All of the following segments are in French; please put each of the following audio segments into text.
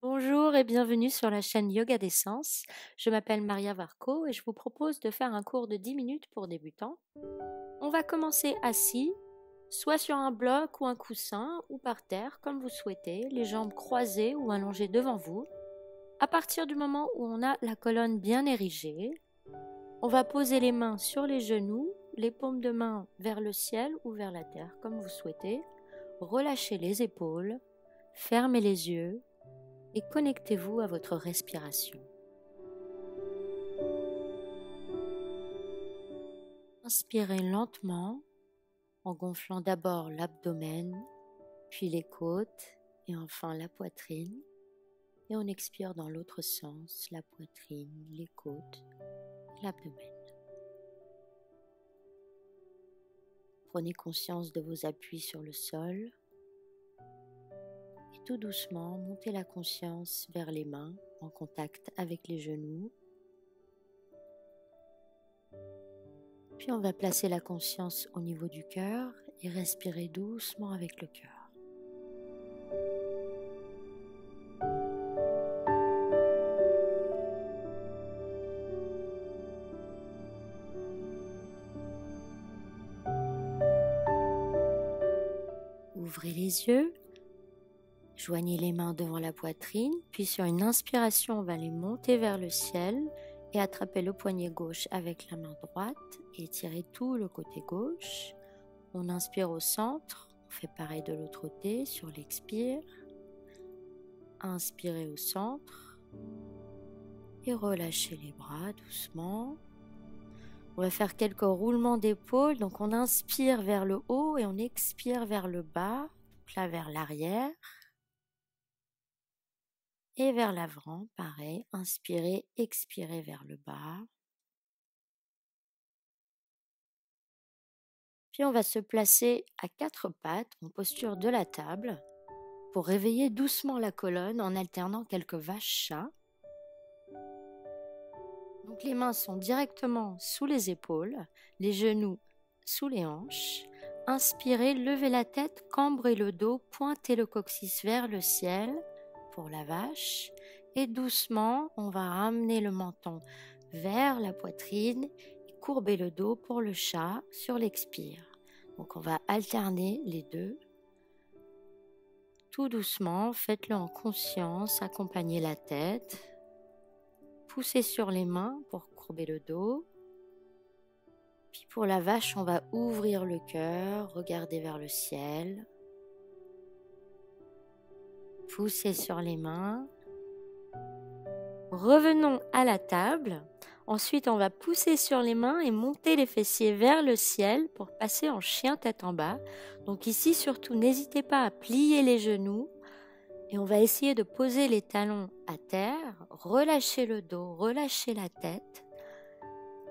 Bonjour et bienvenue sur la chaîne Yoga des Sens. Je m'appelle Maria Varco et je vous propose de faire un cours de 10 minutes pour débutants. On va commencer assis, soit sur un bloc ou un coussin ou par terre, comme vous souhaitez, les jambes croisées ou allongées devant vous. À partir du moment où on a la colonne bien érigée, on va poser les mains sur les genoux, les paumes de main vers le ciel ou vers la terre, comme vous souhaitez. Relâchez les épaules, fermez les yeux et connectez-vous à votre respiration. Inspirez lentement en gonflant d'abord l'abdomen, puis les côtes et enfin la poitrine. Et on expire dans l'autre sens, la poitrine, les côtes, l'abdomen. Prenez conscience de vos appuis sur le sol. Et tout doucement, montez la conscience vers les mains en contact avec les genoux. Puis on va placer la conscience au niveau du cœur et respirer doucement avec le cœur. Ouvrez les yeux, joignez les mains devant la poitrine, puis sur une inspiration, on va les monter vers le ciel et attraper le poignet gauche avec la main droite et étirer tout le côté gauche. On inspire au centre, on fait pareil de l'autre côté sur l'expire. Inspirez au centre et relâchez les bras doucement. On va faire quelques roulements d'épaules, donc on inspire vers le haut et on expire vers le bas, donc là vers l'arrière. Et vers l'avant, pareil, inspirez, expirez vers le bas. Puis on va se placer à quatre pattes en posture de la table pour réveiller doucement la colonne en alternant quelques vaches-chats. Donc les mains sont directement sous les épaules, les genoux sous les hanches. Inspirez, levez la tête, cambrez le dos, pointez le coccyx vers le ciel pour la vache. Et doucement, on va ramener le menton vers la poitrine et courber le dos pour le chat sur l'expire. Donc on va alterner les deux. Tout doucement, faites-le en conscience, accompagnez la tête. Poussez sur les mains pour courber le dos. Puis pour la vache, on va ouvrir le cœur, regarder vers le ciel. Poussez sur les mains. Revenons à la table. Ensuite, on va pousser sur les mains et monter les fessiers vers le ciel pour passer en chien tête en bas. Donc ici, surtout, n'hésitez pas à plier les genoux. Et on va essayer de poser les talons à terre, relâcher le dos, relâcher la tête.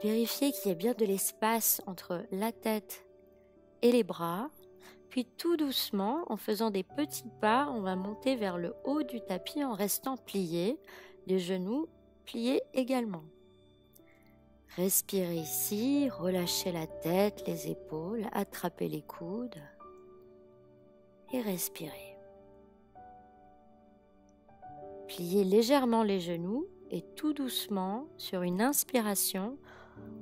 Vérifiez qu'il y a bien de l'espace entre la tête et les bras. Puis tout doucement, en faisant des petits pas, on va monter vers le haut du tapis en restant pliés, les genoux pliés également. Respirez ici, relâchez la tête, les épaules, attrapez les coudes et respirez. Pliez légèrement les genoux et tout doucement, sur une inspiration,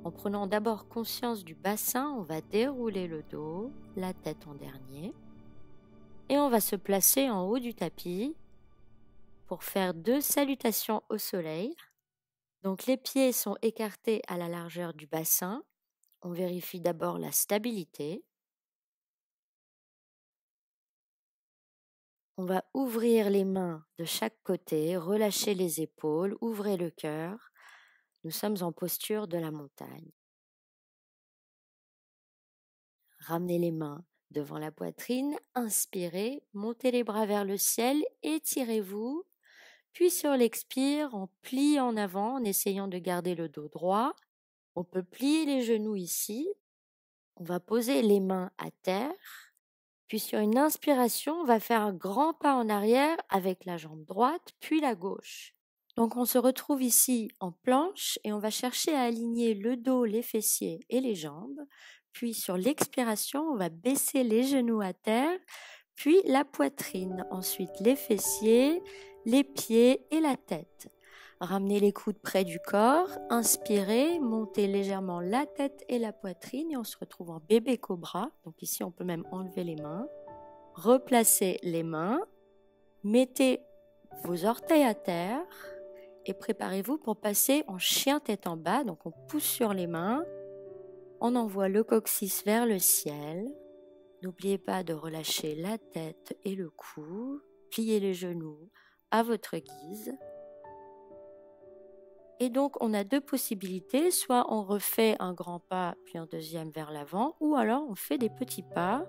en prenant d'abord conscience du bassin, on va dérouler le dos, la tête en dernier. Et on va se placer en haut du tapis pour faire 2 salutations au soleil. Donc les pieds sont écartés à la largeur du bassin. On vérifie d'abord la stabilité. On va ouvrir les mains de chaque côté, relâcher les épaules, ouvrez le cœur. Nous sommes en posture de la montagne. Ramenez les mains devant la poitrine, inspirez, montez les bras vers le ciel, étirez-vous. Puis sur l'expire, on plie en avant en essayant de garder le dos droit. On peut plier les genoux ici. On va poser les mains à terre. Puis sur une inspiration, on va faire un grand pas en arrière avec la jambe droite, puis la gauche. Donc on se retrouve ici en planche et on va chercher à aligner le dos, les fessiers et les jambes. Puis sur l'expiration, on va baisser les genoux à terre, puis la poitrine. Ensuite les fessiers, les pieds et la tête. Ramenez les coudes près du corps, inspirez, montez légèrement la tête et la poitrine et on se retrouve en bébé cobra. Donc ici, on peut même enlever les mains. Replacez les mains, mettez vos orteils à terre et préparez-vous pour passer en chien tête en bas. Donc on pousse sur les mains, on envoie le coccyx vers le ciel. N'oubliez pas de relâcher la tête et le cou, pliez les genoux à votre guise. Et donc, on a deux possibilités, soit on refait un grand pas puis un deuxième vers l'avant, ou alors on fait des petits pas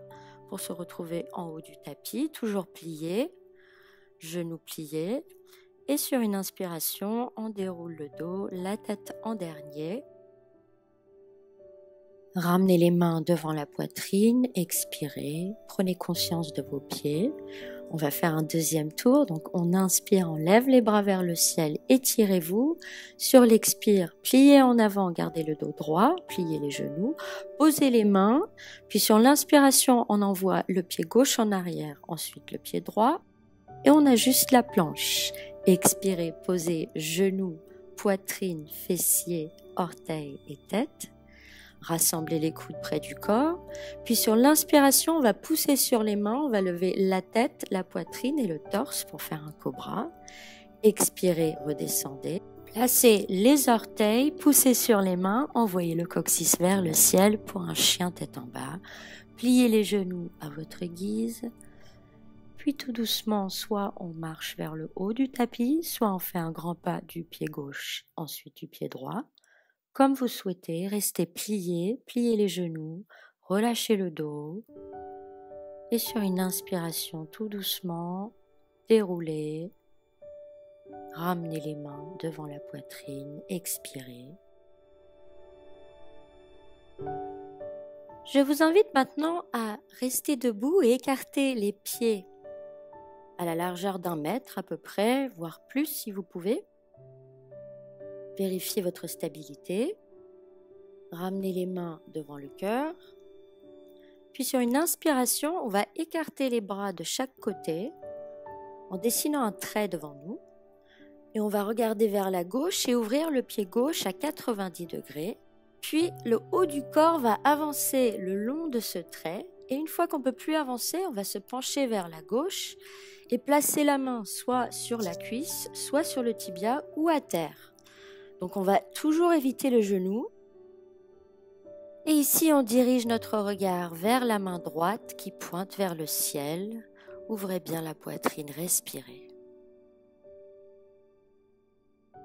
pour se retrouver en haut du tapis, toujours plié, genoux pliés. Et sur une inspiration, on déroule le dos, la tête en dernier. Ramenez les mains devant la poitrine, expirez, prenez conscience de vos pieds. On va faire un deuxième tour, donc on inspire, on lève les bras vers le ciel, étirez-vous. Sur l'expire, pliez en avant, gardez le dos droit, pliez les genoux, posez les mains. Puis sur l'inspiration, on envoie le pied gauche en arrière, ensuite le pied droit. Et on ajuste la planche. Expirez, posez genoux, poitrine, fessiers, orteils et tête. Rassemblez les coudes près du corps. Puis sur l'inspiration, on va pousser sur les mains, on va lever la tête, la poitrine et le torse pour faire un cobra. Expirez, redescendez. Placez les orteils, poussez sur les mains, envoyez le coccyx vers le ciel pour un chien tête en bas. Pliez les genoux à votre guise. Puis tout doucement, soit on marche vers le haut du tapis, soit on fait un grand pas du pied gauche, ensuite du pied droit. Comme vous souhaitez, restez pliés, pliez les genoux, relâchez le dos. Et sur une inspiration, tout doucement, déroulez. Ramenez les mains devant la poitrine, expirez. Je vous invite maintenant à rester debout et écarter les pieds à la largeur d'1 mètre à peu près, voire plus si vous pouvez. Vérifiez votre stabilité. Ramenez les mains devant le cœur. Puis sur une inspiration, on va écarter les bras de chaque côté en dessinant un trait devant nous. Et on va regarder vers la gauche et ouvrir le pied gauche à 90 degrés. Puis le haut du corps va avancer le long de ce trait. Et une fois qu'on ne peut plus avancer, on va se pencher vers la gauche et placer la main soit sur la cuisse, soit sur le tibia ou à terre. Donc on va toujours éviter le genou. Et ici, on dirige notre regard vers la main droite qui pointe vers le ciel. Ouvrez bien la poitrine, respirez.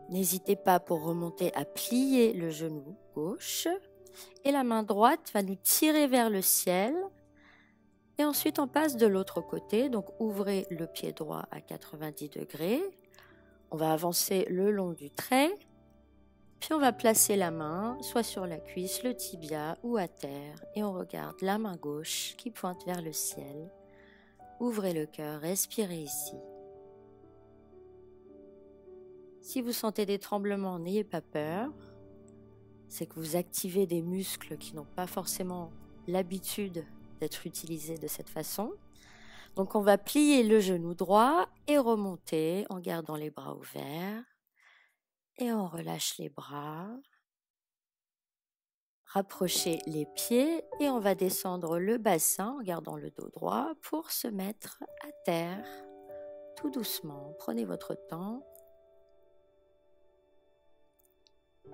N'hésitez pas pour remonter à plier le genou gauche. Et la main droite va nous tirer vers le ciel. Et ensuite, on passe de l'autre côté. Donc, ouvrez le pied droit à 90 degrés. On va avancer le long du trait. Puis on va placer la main soit sur la cuisse, le tibia ou à terre et on regarde la main gauche qui pointe vers le ciel. Ouvrez le cœur, respirez ici. Si vous sentez des tremblements, n'ayez pas peur. C'est que vous activez des muscles qui n'ont pas forcément l'habitude d'être utilisés de cette façon. Donc on va plier le genou droit et remonter en gardant les bras ouverts. Et on relâche les bras. Rapprochez les pieds et on va descendre le bassin en gardant le dos droit pour se mettre à terre tout doucement. Prenez votre temps.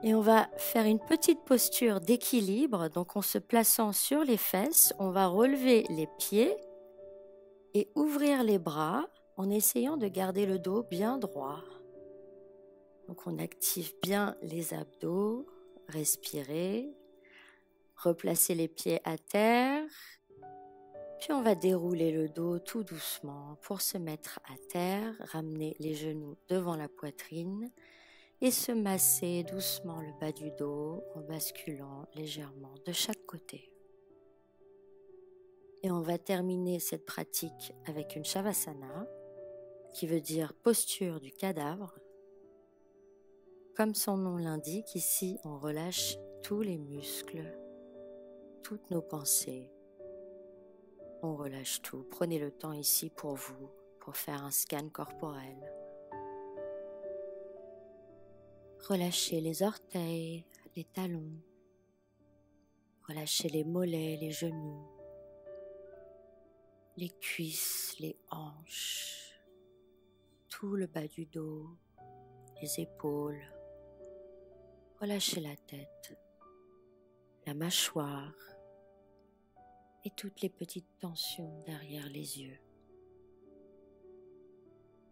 Et on va faire une petite posture d'équilibre. Donc en se plaçant sur les fesses, on va relever les pieds et ouvrir les bras en essayant de garder le dos bien droit. Donc on active bien les abdos, respirez, replacez les pieds à terre, puis on va dérouler le dos tout doucement pour se mettre à terre, ramener les genoux devant la poitrine et se masser doucement le bas du dos en basculant légèrement de chaque côté. Et on va terminer cette pratique avec une Shavasana, qui veut dire posture du cadavre. Comme son nom l'indique, ici on relâche tous les muscles, toutes nos pensées. On relâche tout. Prenez le temps ici pour vous, pour faire un scan corporel. Relâchez les orteils, les talons. Relâchez les mollets, les genoux, les cuisses, les hanches, tout le bas du dos, les épaules. Relâchez la tête, la mâchoire et toutes les petites tensions derrière les yeux.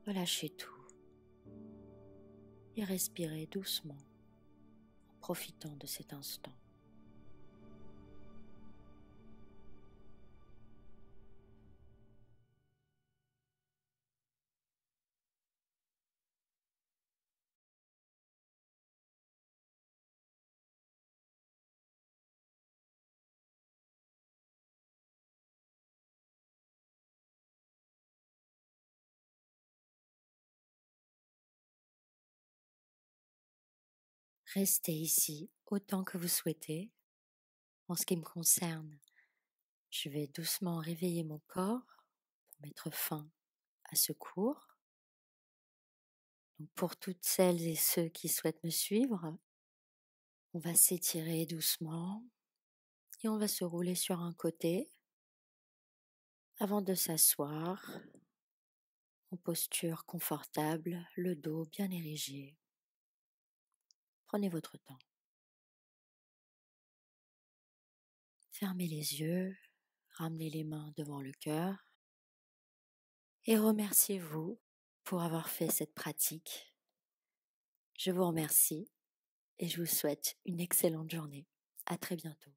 Relâchez tout et respirez doucement en profitant de cet instant. Restez ici autant que vous souhaitez. En ce qui me concerne, je vais doucement réveiller mon corps pour mettre fin à ce cours. Donc pour toutes celles et ceux qui souhaitent me suivre, on va s'étirer doucement et on va se rouler sur un côté avant de s'asseoir en posture confortable, le dos bien érigé. Prenez votre temps. Fermez les yeux, ramenez les mains devant le cœur et remerciez-vous pour avoir fait cette pratique. Je vous remercie et je vous souhaite une excellente journée. À très bientôt.